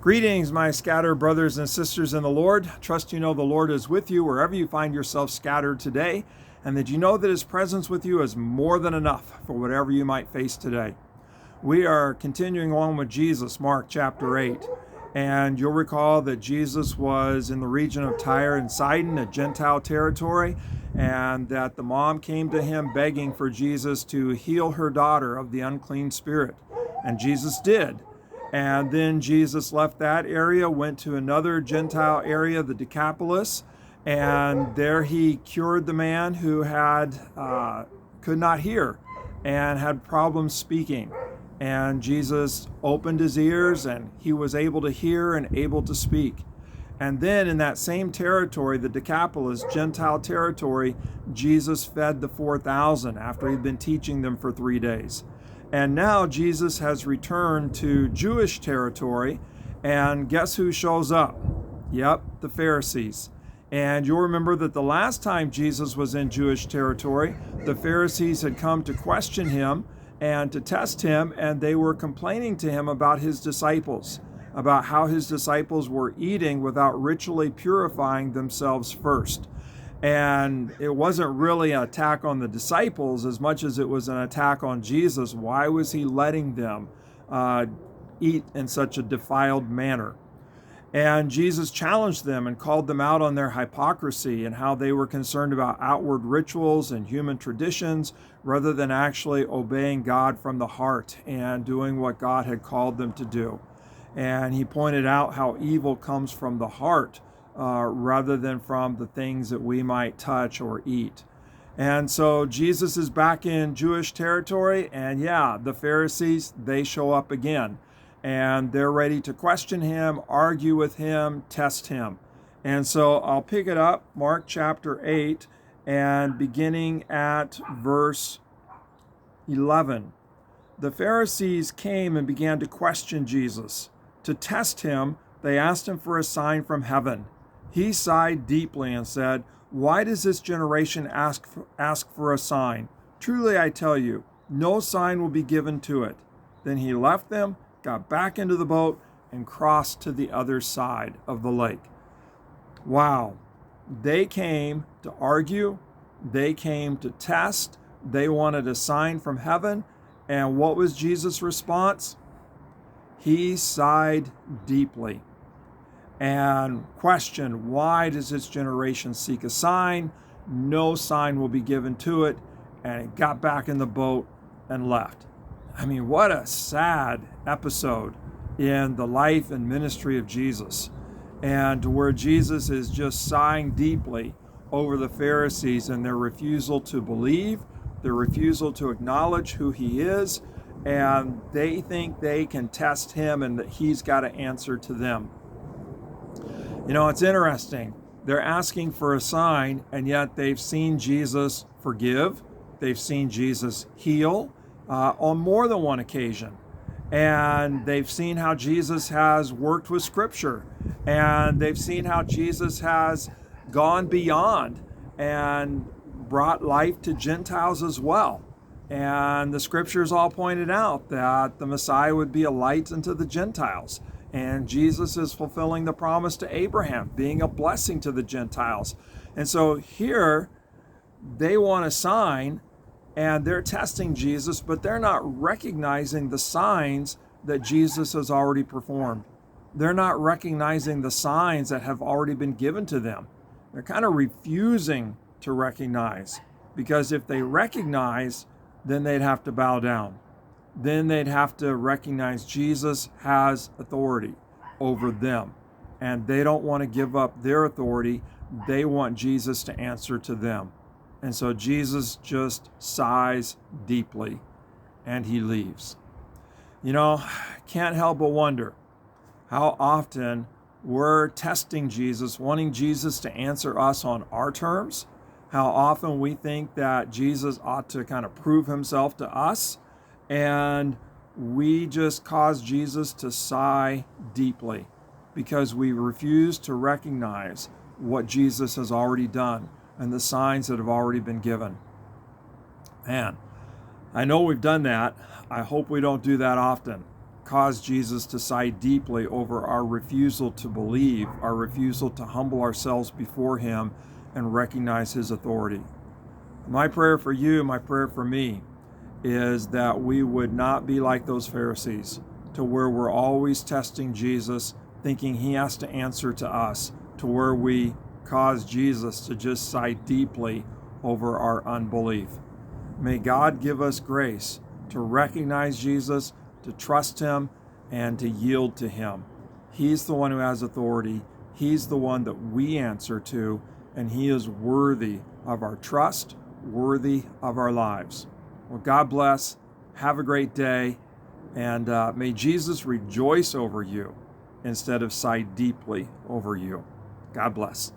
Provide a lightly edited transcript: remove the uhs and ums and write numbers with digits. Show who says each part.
Speaker 1: Greetings, my scattered brothers and sisters in the Lord. Trust you know the Lord is with you wherever you find yourself scattered today, and that you know that His presence with you is more than enough for whatever you might face today. We are continuing on with Jesus, Mark chapter 8, and you'll recall that Jesus was in the region of Tyre and Sidon, a Gentile territory, and that the mom came to him begging for Jesus to heal her daughter of the unclean spirit, and Jesus did. And then Jesus left that area, went to another Gentile area, the Decapolis, and there he cured the man who could not hear and had problems speaking. And Jesus opened his ears and he was able to hear and able to speak. And then in that same territory, the Decapolis, Gentile territory, Jesus fed the 4,000 after he'd been teaching them for 3 days. And now Jesus has returned to Jewish territory, and guess who shows up? Yep, the Pharisees. And you'll remember that the last time Jesus was in Jewish territory, the Pharisees had come to question him and to test him, and they were complaining to him about his disciples, about how his disciples were eating without ritually purifying themselves first. And it wasn't really an attack on the disciples as much as it was an attack on Jesus. Why was he letting them eat in such a defiled manner? And Jesus challenged them and called them out on their hypocrisy and how they were concerned about outward rituals and human traditions rather than actually obeying God from the heart and doing what God had called them to do. And he pointed out how evil comes from the heart rather than from the things that we might touch or eat. And so Jesus is back in Jewish territory, and the Pharisees, they show up again. And they're ready to question him, argue with him, test him. And so I'll pick it up, Mark chapter 8, and beginning at verse 11. The Pharisees came and began to question Jesus. To test him, they asked him for a sign from heaven. He sighed deeply and said, "Why does this generation ask for a sign? Truly I tell you, no sign will be given to it." Then he left them, got back into the boat, and crossed to the other side of the lake. Wow. They came to argue. They came to test. They wanted a sign from heaven. And what was Jesus' response? He sighed deeply and questioned, why does this generation seek a sign? No sign will be given to it. And he got back in the boat and left. I mean, what a sad episode in the life and ministry of Jesus. And where Jesus is just sighing deeply over the Pharisees and their refusal to believe, their refusal to acknowledge who he is, and they think they can test him and that he's got to answer to them. You know, it's interesting. They're asking for a sign, and yet they've seen Jesus forgive. They've seen Jesus heal on more than one occasion. And they've seen how Jesus has worked with Scripture. And they've seen how Jesus has gone beyond and brought life to Gentiles as well. And the Scriptures all pointed out that the Messiah would be a light unto the Gentiles. And Jesus is fulfilling the promise to Abraham, being a blessing to the Gentiles. And so here, they want a sign, and they're testing Jesus, but they're not recognizing the signs that Jesus has already performed. They're not recognizing the signs that have already been given to them. They're kind of refusing to recognize, because if they recognize, then they'd have to bow down. Then they'd have to recognize Jesus has authority over them. And they don't want to give up their authority. They want Jesus to answer to them. And so Jesus just sighs deeply and he leaves. You know, can't help but wonder how often we're testing Jesus, wanting Jesus to answer us on our terms. How often we think that Jesus ought to kind of prove himself to us, and we just cause Jesus to sigh deeply because we refuse to recognize what Jesus has already done and the signs that have already been given. Man, I know we've done that. I hope we don't do that often, cause Jesus to sigh deeply over our refusal to believe, our refusal to humble ourselves before him and recognize his authority. My prayer for you, my prayer for me, is that we would not be like those Pharisees, to where we're always testing Jesus, thinking he has to answer to us, to where we cause Jesus to just sigh deeply over our unbelief. May God give us grace to recognize Jesus, to trust him, and to yield to him. He's the one who has authority. He's the one that we answer to, and he is worthy of our trust, worthy of our lives. Well, God bless. Have a great day. And may Jesus rejoice over you instead of sigh deeply over you. God bless.